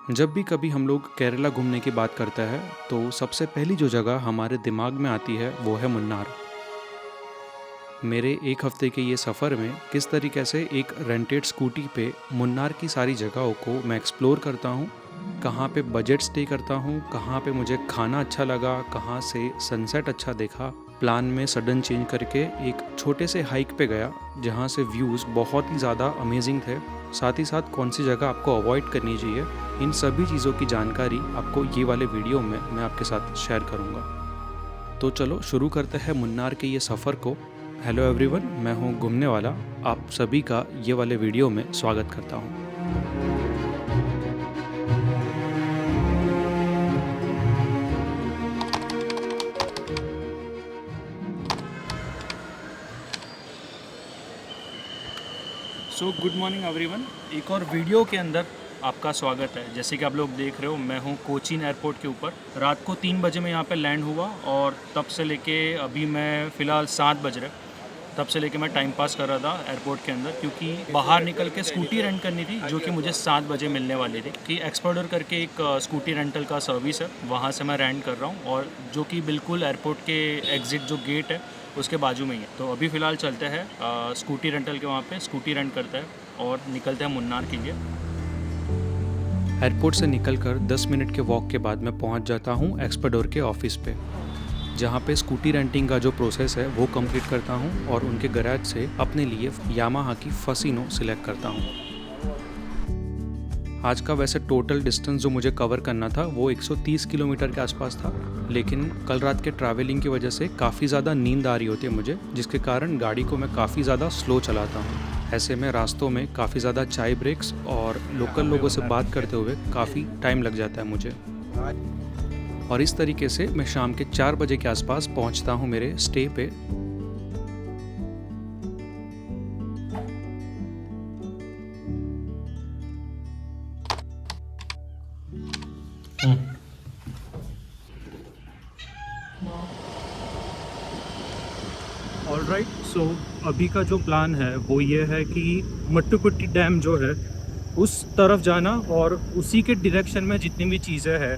जब भी कभी हम लोग केरला घूमने की बात करते हैं तो सबसे पहली जो जगह हमारे दिमाग में आती है वो है मुन्नार। मेरे एक हफ्ते के ये सफ़र में किस तरीके से एक रेंटेड स्कूटी पे मुन्नार की सारी जगहों को मैं एक्सप्लोर करता हूँ, कहाँ पे बजट स्टे करता हूँ, कहाँ पे मुझे खाना अच्छा लगा, कहाँ से सनसेट अच्छा देखा। प्लान में सडन चेंज करके एक छोटे से हाइक पे गया जहाँ से व्यूज़ बहुत ही ज़्यादा अमेजिंग थे। साथ ही साथ कौन सी जगह आपको अवॉइड करनी चाहिए, इन सभी चीज़ों की जानकारी आपको ये वाले वीडियो में मैं आपके साथ शेयर करूँगा। तो चलो शुरू करते हैं मुन्नार के ये सफ़र को। हेलो एवरीवन, मैं हूँ घूमने वाला। आप सभी का ये वाले वीडियो में स्वागत करता हूँ। गुड मॉर्निंग एवरीवन, एक और वीडियो के अंदर आपका स्वागत है। जैसे कि आप लोग देख रहे हो, मैं हूँ कोचीन एयरपोर्ट के ऊपर। रात को 3 बजे मैं यहाँ पे लैंड हुआ और तब से लेके अभी मैं फ़िलहाल 7 बज रहे, तब से लेके मैं टाइम पास कर रहा था एयरपोर्ट के अंदर, क्योंकि बाहर निकल के स्कूटी रेंट करनी थी जो कि मुझे 7 बजे मिलने वाली थी। कि एक्सप्लोरर करके एक स्कूटी रेंटल का सर्विस है, वहाँ से मैं रेंट कर रहा हूँ, और जो कि बिल्कुल एयरपोर्ट के एग्ज़िट जो गेट है उसके बाजू में ही है। तो अभी फ़िलहाल चलते हैं स्कूटी रेंटल के वहाँ पे, स्कूटी रेंट करते हैं और निकलते हैं मुन्नार के लिए। एयरपोर्ट से निकलकर 10 मिनट के वॉक के बाद मैं पहुँच जाता हूँ एक्सपेडोर के ऑफिस पे, जहाँ पे स्कूटी रेंटिंग का जो प्रोसेस है वो कंप्लीट करता हूँ और उनके गैराज से अपने लिए यामाहा की फसीनो सिलेक्ट करता हूँ। आज का वैसे टोटल डिस्टेंस जो मुझे कवर करना था वो 130 किलोमीटर के आसपास था, लेकिन कल रात के ट्रैवलिंग की वजह से काफ़ी ज़्यादा नींद आ रही होती है मुझे, जिसके कारण गाड़ी को मैं काफ़ी ज़्यादा स्लो चलाता हूँ। ऐसे में रास्तों में काफ़ी ज़्यादा चाय ब्रेक्स और लोकल लोगों से बात करते हुए काफ़ी टाइम लग जाता है मुझे। और इस तरीके से मैं शाम के 4 बजे के आसपास पहुंचता हूं मेरे स्टे पे। ऑलराइट, सो अभी का जो प्लान है वो ये है कि मट्टुकुट्टी डैम जो है उस तरफ जाना, और उसी के डायरेक्शन में जितनी भी चीज़ें हैं,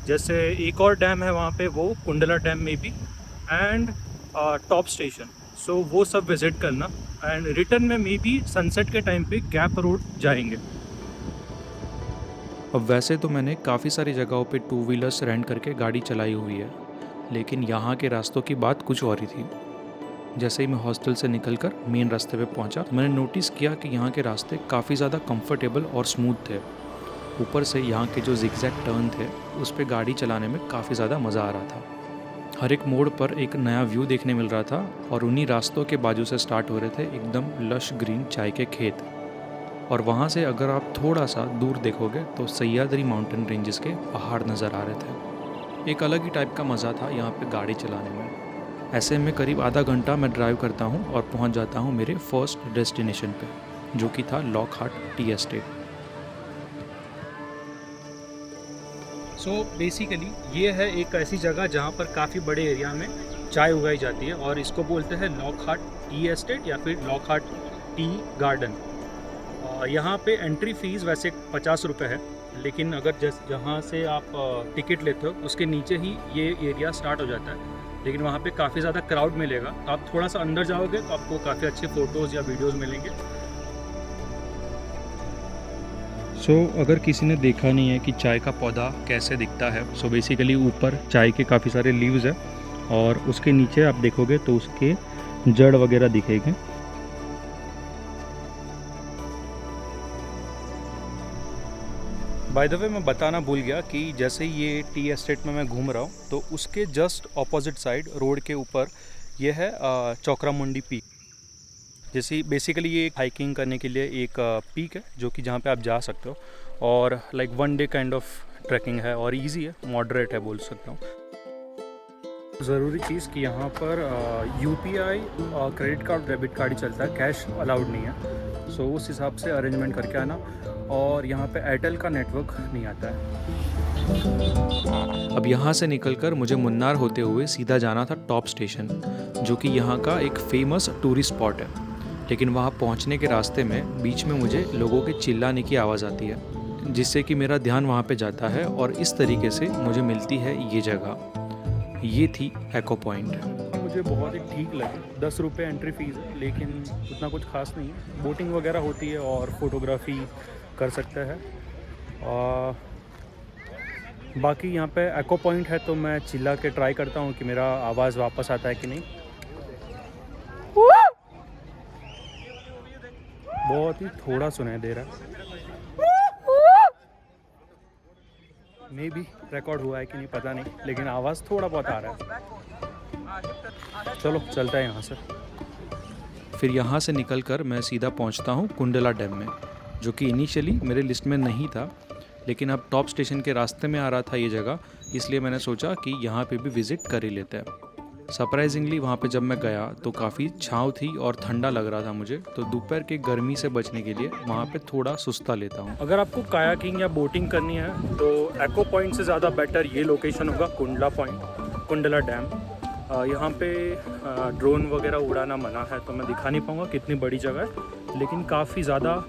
जैसे एक और डैम है वहाँ पे, वो कुंडला डैम में भी, एंड टॉप स्टेशन, सो वो सब विज़िट करना। एंड रिटर्न में मे बी सनसेट के टाइम पे गैप रोड जाएंगे। अब वैसे तो मैंने काफ़ी सारी जगहों पे टू व्हीलर्स रेंट करके गाड़ी चलाई हुई है, लेकिन यहाँ के रास्तों की बात कुछ और ही थी। जैसे ही मैं हॉस्टल से निकलकर मेन रास्ते पे पहुँचा तो मैंने नोटिस किया कि यहाँ के रास्ते काफ़ी ज़्यादा कंफर्टेबल और स्मूथ थे। ऊपर से यहाँ के जो जिगजैग टर्न थे उस पर गाड़ी चलाने में काफ़ी ज़्यादा मज़ा आ रहा था। हर एक मोड़ पर एक नया व्यू देखने मिल रहा था, और उन्हीं रास्तों के बाजू से स्टार्ट हो रहे थे एकदम लश ग्रीन चाय के खेत। और वहाँ से अगर आप थोड़ा सा दूर देखोगे तो सह्याद्री माउंटेन रेंजेस के पहाड़ नज़र आ रहे थे। एक अलग ही टाइप का मज़ा था यहाँ पे गाड़ी चलाने में। ऐसे में करीब आधा घंटा मैं ड्राइव करता हूँ और पहुँच जाता हूँ मेरे फर्स्ट डेस्टिनेशन पे, जो कि था Lockhart tea estate. So basically ये है एक ऐसी जगह जहाँ पर काफ़ी बड़े एरिया में चाय उगाई जाती है, और इसको बोलते हैं लॉकहार्ट टी एस्टेट या फिर लॉकहार्ट टी गार्डन। यहाँ पे एंट्री फ़ीस वैसे 50 रुपये है, लेकिन अगर जहाँ से आप टिकट लेते हो उसके नीचे ही ये एरिया स्टार्ट हो जाता है। लेकिन वहाँ पे काफ़ी ज़्यादा क्राउड मिलेगा, तो आप थोड़ा सा अंदर जाओगे तो आपको काफ़ी अच्छे फ़ोटोज़ या वीडियोज़ मिलेंगे। अगर किसी ने देखा नहीं है कि चाय का पौधा कैसे दिखता है, बेसिकली ऊपर चाय के काफ़ी सारे लीव्स हैं, और उसके नीचे आप देखोगे तो उसके जड़ वगैरह दिखेंगे। बाय द वे, मैं बताना भूल गया कि जैसे ही ये टी एस्टेट में मैं घूम रहा हूँ तो उसके जस्ट ऑपोजिट साइड रोड के ऊपर ये है चौकरामुंडी पीक। जैसे बेसिकली ये एक हाइकिंग करने के लिए एक पीक है जो कि जहाँ पे आप जा सकते हो, और like 1 day kind of trekking है, और इजी है, मॉडरेट है बोल सकता हूँ। ज़रूरी चीज़ कि यहाँ पर UPI credit card debit card ही चलता है, कैश अलाउड नहीं है। सो उस हिसाब से अरेंजमेंट करके आना। और यहाँ पे एयरटेल का नेटवर्क नहीं आता है। अब यहाँ से निकलकर मुझे मुन्नार होते हुए सीधा जाना था टॉप स्टेशन, जो कि यहाँ का एक फेमस टूरिस्ट स्पॉट है। लेकिन वहाँ पहुँचने के रास्ते में बीच में मुझे लोगों के चिल्लाने की आवाज़ आती है, जिससे कि मेरा ध्यान वहाँ पे जाता है और इस तरीके से मुझे मिलती है ये जगह। ये थी एको पॉइंट। मुझे बहुत ही ठीक लगे। 10 रुपये एंट्री फ़ीस है, लेकिन उतना कुछ खास नहीं है। बोटिंग वगैरह होती है और फोटोग्राफी कर सकता है। बाकी यहाँ पे एको पॉइंट है, तो मैं चिल्ला के ट्राई करता हूँ कि मेरा आवाज़ वापस आता है कि नहीं। बहुत ही थोड़ा सुनाई दे रहा है। मे भी रिकॉर्ड हुआ है कि नहीं पता नहीं, लेकिन आवाज़ थोड़ा बहुत आ रहा है। चलो चलता है यहाँ से। फिर यहाँ से निकलकर मैं सीधा पहुँचता हूँ कुंडला डैम में, जो कि इनिशियली मेरे लिस्ट में नहीं था, लेकिन अब टॉप स्टेशन के रास्ते में आ रहा था ये जगह, इसलिए मैंने सोचा कि यहाँ पे भी विज़िट कर ही लेते हैं। सरप्राइजिंगली वहाँ पे जब मैं गया तो काफ़ी छाँव थी और ठंडा लग रहा था मुझे, तो दोपहर के गर्मी से बचने के लिए वहाँ पे थोड़ा सुस्ता लेता हूँ। अगर आपको कायाकिंग या बोटिंग करनी है तो एको पॉइंट से ज़्यादा बेटर ये लोकेशन होगा, कुंडला पॉइंट, कुंडला डैम। यहाँ पे ड्रोन वगैरह उड़ाना मना है, तो मैं दिखा नहीं पाऊँगा कितनी बड़ी जगह है, लेकिन काफ़ी ज़्यादा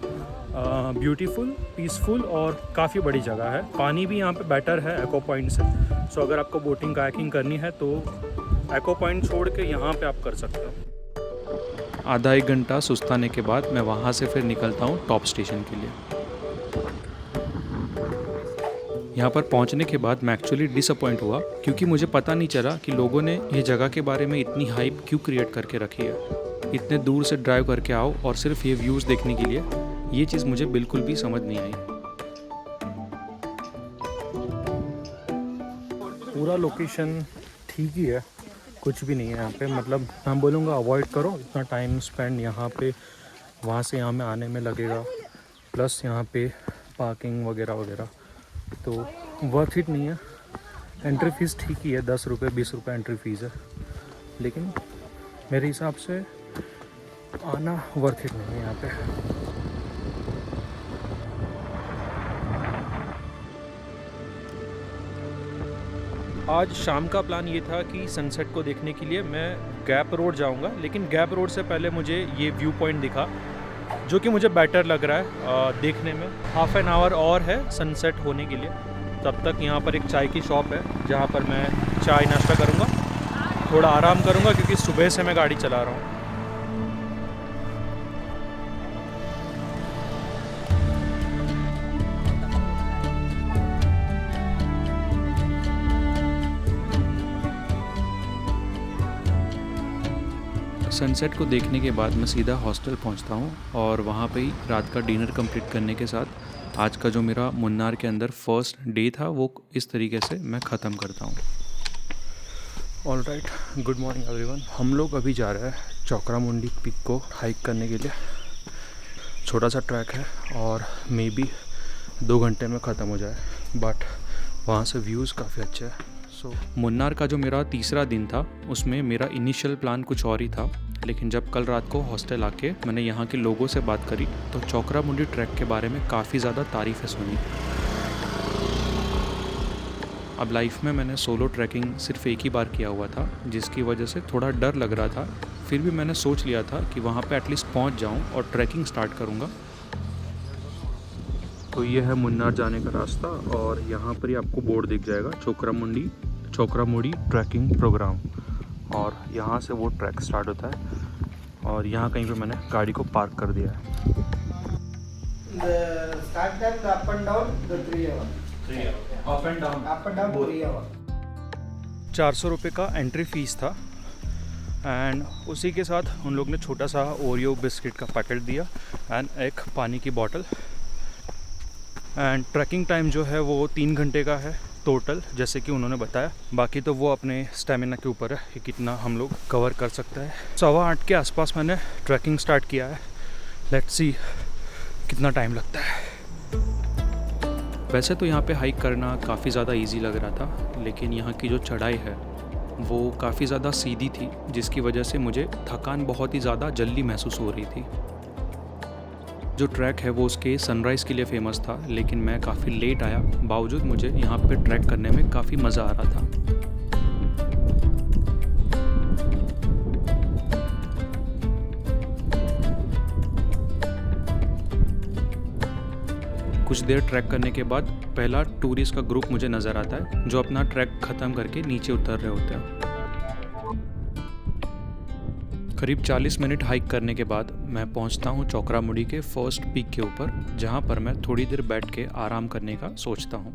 ब्यूटीफुल, पीसफुल और काफ़ी बड़ी जगह है। पानी भी यहाँ पे बेटर है एको पॉइंट से। सो अगर आपको बोटिंग कायाकिंग करनी है तो एको पॉइंट छोड़ के यहाँ पे आप कर सकते हो। आधा एक घंटा सुस्ताने के बाद मैं वहाँ से फिर निकलता हूँ टॉप स्टेशन के लिए। यहाँ पर पहुँचने के बाद मैं एक्चुअली डिसअपॉइंट हुआ, क्योंकि मुझे पता नहीं चला कि लोगों ने ये जगह के बारे में इतनी हाइप क्यों क्रिएट करके रखी है। इतने दूर से ड्राइव करके आओ और सिर्फ ये व्यूज़ देखने के लिए, ये चीज़ मुझे बिल्कुल भी समझ नहीं आई। पूरा लोकेशन ठीक ही है, कुछ भी नहीं है यहाँ पे। मतलब मैं बोलूँगा अवॉइड करो, इतना टाइम स्पेंड यहाँ पे वहाँ से यहाँ में आने में लगेगा, प्लस यहाँ पे पार्किंग वगैरह वगैरह, तो वर्थ इट नहीं है। एंट्री फ़ीस ठीक ही है, 10 रुपये 20 रुपये एंट्री फ़ीस है, लेकिन मेरे हिसाब से आना वर्थ इट नहीं है यहाँ पे। आज शाम का प्लान ये था कि सनसेट को देखने के लिए मैं गैप रोड जाऊंगा, लेकिन गैप रोड से पहले मुझे ये व्यू पॉइंट दिखा, जो कि मुझे बेटर लग रहा है देखने में। हाफ एन आवर और है सनसेट होने के लिए, तब तक यहाँ पर एक चाय की शॉप है जहाँ पर मैं चाय नाश्ता करूँगा, थोड़ा आराम करूँगा, क्योंकि सुबह से मैं गाड़ी चला रहा हूँ। सनसेट को देखने के बाद मैं सीधा हॉस्टल पहुंचता हूं और वहां पे ही रात का डिनर कंप्लीट करने के साथ आज का जो मेरा मुन्नार के अंदर फर्स्ट डे था वो इस तरीके से मैं ख़त्म करता हूं। All right, good morning everyone. हम लोग अभी जा रहे हैं चौकरामुंडी पिक को हाइक करने के लिए। छोटा सा ट्रैक है और मे बी 2 घंटे में ख़त्म हो जाए, बट वहाँ से व्यूज़ काफ़ी अच्छे हैं। मुन्नार का जो मेरा तीसरा दिन था उसमें मेरा इनिशियल प्लान कुछ और ही था, लेकिन जब कल रात को हॉस्टल आके मैंने यहाँ के लोगों से बात करी तो चौकरामुंडी ट्रैक के बारे में काफ़ी ज़्यादा तारीफ़ें सुनी। अब लाइफ में मैंने सोलो ट्रैकिंग सिर्फ एक ही बार किया हुआ था, जिसकी वजह से थोड़ा डर लग रहा था। फिर भी मैंने सोच लिया था कि वहाँ पे एटलीस्ट पहुँच जाऊँ और ट्रैकिंग स्टार्ट करूँगा। तो ये है मुन्नार जाने का रास्ता और यहाँ पर ही आपको बोर्ड दिख जाएगा, चौकरामुंडी ट्रैकिंग प्रोग्राम, और यहाँ से वो ट्रैक स्टार्ट होता है और यहाँ कहीं पे मैंने गाड़ी को पार्क कर दिया है। Start time, the up and down, the 3 hour. Up and down 3 hour. 400 रुपये का एंट्री फ़ीस था एंड उसी के साथ उन लोग ने छोटा सा ओरियो बिस्किट का पैकेट दिया एंड एक पानी की बॉटल। एंड ट्रैकिंग टाइम जो है वो 3 घंटे का है टोटल, जैसे कि उन्होंने बताया। बाकी तो वो अपने स्टेमिना के ऊपर है कि कितना हम लोग कवर कर सकते हैं। 8:15 के आसपास मैंने ट्रैकिंग स्टार्ट किया है। लेट्स सी कितना टाइम लगता है। वैसे तो यहाँ पे हाइक करना काफ़ी ज़्यादा इजी लग रहा था, लेकिन यहाँ की जो चढ़ाई है वो काफ़ी ज़्यादा सीधी थी, जिसकी वजह से मुझे थकान बहुत ही ज़्यादा जल्दी महसूस हो रही थी। जो ट्रैक है वो उसके सनराइज़ के लिए फ़ेमस था, लेकिन मैं काफ़ी लेट आया, बावजूद मुझे यहाँ पे ट्रैक करने में काफ़ी मज़ा आ रहा था। कुछ देर ट्रैक करने के बाद पहला टूरिस्ट का ग्रुप मुझे नज़र आता है जो अपना ट्रैक ख़त्म करके नीचे उतर रहे होते हैं। करीब 40 मिनट हाइक करने के बाद मैं पहुंचता हूं चोकरामुड़ी के फर्स्ट पीक के ऊपर, जहां पर मैं थोड़ी देर बैठ के आराम करने का सोचता हूं।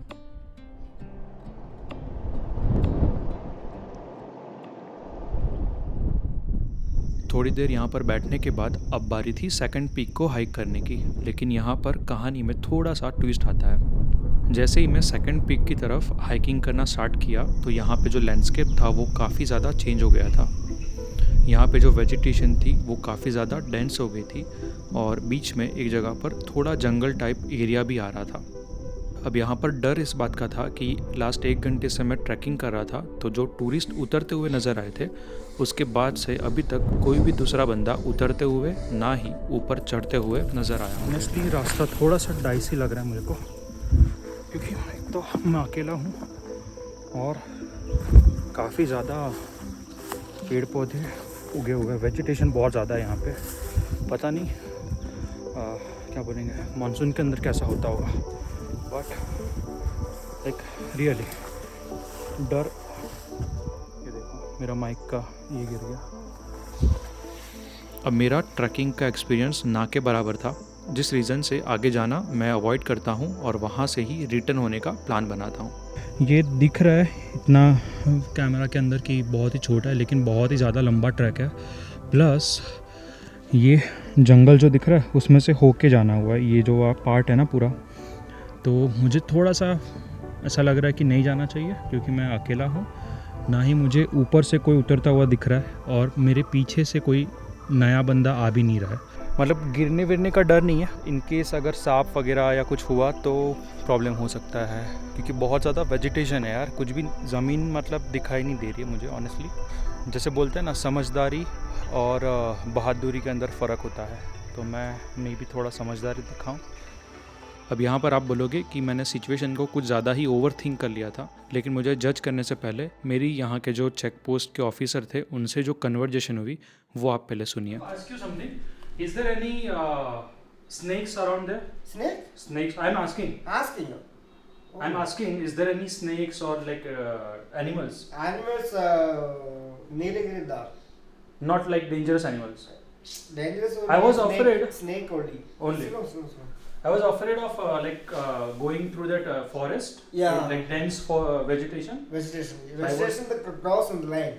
थोड़ी देर यहाँ पर बैठने के बाद अब बारी थी सेकंड पीक को हाइक करने की, लेकिन यहाँ पर कहानी में थोड़ा सा ट्विस्ट आता है। जैसे ही मैं सेकंड पीक की तरफ हाइकिंग करना स्टार्ट किया तो यहाँ पे जो लैंडस्केप था वो काफ़ी ज़्यादा चेंज हो गया था। यहाँ पे जो वेजिटेशन थी वो काफ़ी ज़्यादा डेंस हो गई थी और बीच में एक जगह पर थोड़ा जंगल टाइप एरिया भी आ रहा था। अब यहाँ पर डर इस बात का था कि लास्ट 1 घंटे से मैं ट्रैकिंग कर रहा था, तो जो टूरिस्ट उतरते हुए नज़र आए थे उसके बाद से अभी तक कोई भी दूसरा बंदा उतरते हुए ना ही ऊपर चढ़ते हुए नज़र आया। ऑनेस्टली रास्ता थोड़ा सा डाइसी लग रहा है मुझे को, क्योंकि एक तो मैं अकेला हूँ और काफ़ी ज़्यादा पेड़ पौधे उगे हुए, वेजिटेशन बहुत ज़्यादा है यहाँ पे। पता नहीं क्या बोलेंगे मानसून के अंदर कैसा होता होगा, बट लाइक रियली डर। ये देखो मेरा माइक का ये गिर गया। अब मेरा ट्रैकिंग का एक्सपीरियंस ना के बराबर था, जिस रीज़न से आगे जाना मैं अवॉइड करता हूँ और वहाँ से ही रिटर्न होने का प्लान बनाता हूँ। ये दिख रहा है इतना कैमरा के अंदर कि बहुत ही छोटा है, लेकिन बहुत ही ज़्यादा लंबा ट्रैक है। प्लस ये जंगल जो दिख रहा है उसमें से होके जाना हुआ है, ये जो पार्ट है ना पूरा। तो मुझे थोड़ा सा ऐसा लग रहा है कि नहीं जाना चाहिए, क्योंकि मैं अकेला हूँ, ना ही मुझे ऊपर से कोई उतरता हुआ दिख रहा है और मेरे पीछे से कोई नया बंदा आ भी नहीं रहा है। मतलब गिरने विरने का डर नहीं है, इनकेस अगर सांप वगैरह या कुछ हुआ तो प्रॉब्लम हो सकता है, क्योंकि बहुत ज़्यादा वेजिटेशन है यार। कुछ भी ज़मीन मतलब दिखाई नहीं दे रही है मुझे ऑनेस्टली। जैसे बोलते हैं ना, समझदारी और बहादुरी के अंदर फ़र्क होता है, तो मैं भी थोड़ा समझदारी दिखाऊं। अब यहाँ पर आप बोलोगे कि मैंने सिचुएशन को कुछ ज़्यादा ही ओवर थिंक कर लिया था, लेकिन मुझे जज करने से पहले मेरी यहाँ के जो चेक पोस्ट के ऑफिसर थे उनसे जो कन्वर्जेशन हुई वो आप पहले सुनिए। Is there any snakes around there? Snake? Snakes. I'm asking. Asking you. I'm asking. Is there any snakes or like animals? Animals, Nilagiri Dar. Not like dangerous animals. Dangerous only. I was snake, afraid. Snake only. Only. Slow. I was afraid of going through that forest. Yeah. Like dense for vegetation. Vegetation. Vegetation the cross on the line.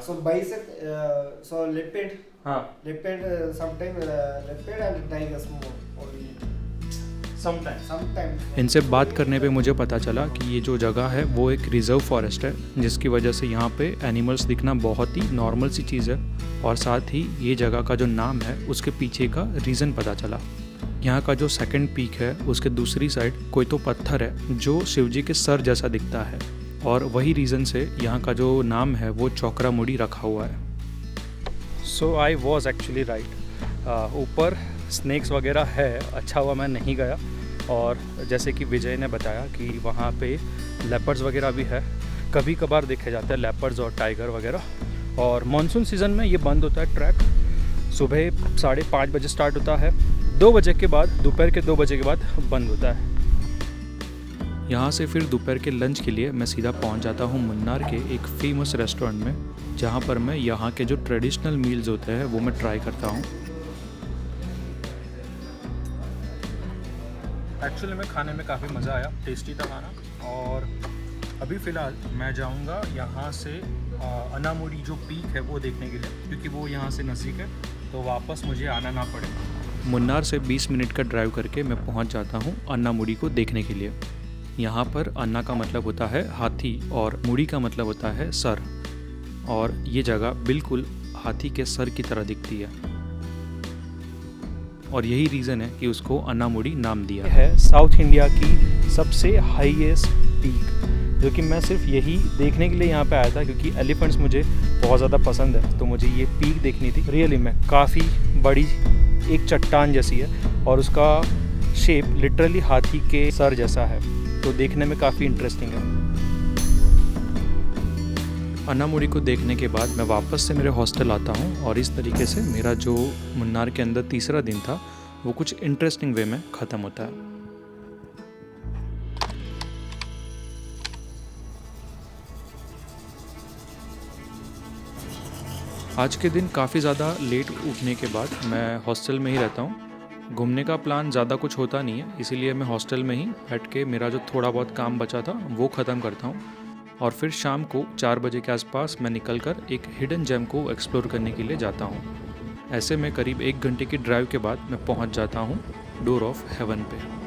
So bicep, so leopard. Leopard, sometimes leopard and tigers more only. Sometimes. इनसे बात करने पे मुझे पता चला कि ये जो जगह है वो एक रिजर्व फॉरेस्ट है, जिसकी वजह से यहाँ पे एनिमल्स दिखना बहुत ही नॉर्मल सी चीज़ है। और साथ ही ये जगह का जो नाम है उसके पीछे का रीज़न पता चला। यहाँ का जो सेकंड पीक है उसके दूसरी साइड कोई तो पत्थर है जो शिवजी के सर जैसा दिखता है, और वही रीज़न से यहाँ का जो नाम है वो चोकरामुड़ी रखा हुआ है। सो आई वॉज एक्चुअली राइट। ऊपर स्नैक्स वगैरह है, अच्छा हुआ मैं नहीं गया। और जैसे कि विजय ने बताया कि वहाँ पे लेपर्ड्स वगैरह भी है, कभी कभार देखे जाते हैं लेपर्ड्स और टाइगर वगैरह। और मानसून सीज़न में ये बंद होता है ट्रैक, सुबह 5:30 बजे स्टार्ट होता है, 2 बजे के बाद, दोपहर के 2 बजे के बाद बंद होता है। यहाँ से फिर दोपहर के लंच के लिए मैं सीधा पहुँच जाता हूँ मुन्नार के एक फेमस रेस्टोरेंट में, जहाँ पर मैं यहाँ के जो ट्रेडिशनल मील्स होते हैं वो मैं ट्राई करता हूँ। एक्चुअली में खाने में काफ़ी मज़ा आया, टेस्टी था खाना। और अभी फ़िलहाल मैं जाऊँगा यहाँ से अन्नामुड़ी जो पीक है वो देखने के लिए, क्योंकि वो यहाँ से नज़दीक है, तो वापस मुझे आना ना पड़े। मुन्नार से 20 मिनट का ड्राइव करके मैं पहुँच जाता हूँ अन्नामुड़ी को देखने के लिए। यहाँ पर अन्ना का मतलब होता है हाथी और मुड़ी का मतलब होता है सर, और ये जगह बिल्कुल हाथी के सर की तरह दिखती है, और यही रीज़न है कि उसको अन्नामुड़ी नाम दिया है। साउथ इंडिया की सबसे हाईएस्ट पीक, जो कि मैं सिर्फ यही देखने के लिए यहाँ पे आया था, क्योंकि एलिफेंट्स मुझे बहुत ज़्यादा पसंद है, तो मुझे ये पीक देखनी थी। रियली में काफ़ी बड़ी एक चट्टान जैसी है और उसका शेप लिटरली हाथी के सर जैसा है, तो देखने में काफ़ी इंटरेस्टिंग है। अन्नामुड़ी को देखने के बाद मैं वापस से मेरे हॉस्टल आता हूँ, और इस तरीके से मेरा जो मुन्नार के अंदर तीसरा दिन था वो कुछ इंटरेस्टिंग वे में ख़त्म होता है। आज के दिन काफ़ी ज़्यादा लेट उठने के बाद मैं हॉस्टल में ही रहता हूँ। घूमने का प्लान ज़्यादा कुछ होता नहीं है, इसीलिए मैं हॉस्टल में ही हट के मेरा जो थोड़ा बहुत काम बचा था वो ख़त्म करता हूँ और फिर शाम को 4 बजे के आसपास मैं निकलकर एक हिडन जेम को एक्सप्लोर करने के लिए जाता हूँ। ऐसे में करीब 1 घंटे की ड्राइव के बाद मैं पहुँच जाता हूँ डोर ऑफ हेवन पे।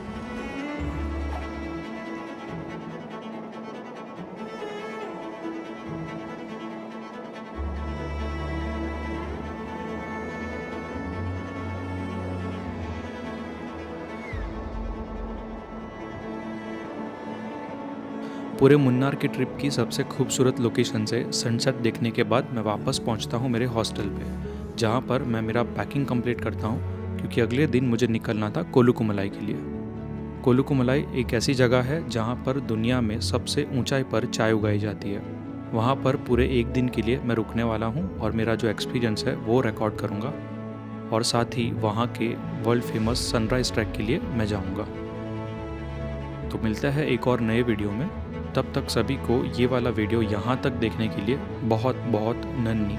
पूरे मुन्नार की ट्रिप की सबसे खूबसूरत लोकेशन से सनसेट देखने के बाद मैं वापस पहुंचता हूं मेरे हॉस्टल पे, जहां पर मैं मेरा पैकिंग कंप्लीट करता हूं क्योंकि अगले दिन मुझे निकलना था कोलुकुमलाई के लिए। कोलुकुमलाई एक ऐसी जगह है जहां पर दुनिया में सबसे ऊंचाई पर चाय उगाई जाती है। वहां पर पूरे 1 दिन के लिए मैं रुकने वाला हूं और मेरा जो एक्सपीरियंस है वो रिकॉर्ड करूँगा और साथ ही वहाँ के वर्ल्ड फेमस सनराइज़ ट्रैक के लिए मैं जाऊँगा। तो मिलता है एक और नए वीडियो में। तब तक सभी को ये वाला वीडियो यहाँ तक देखने के लिए बहुत बहुत नन्ही।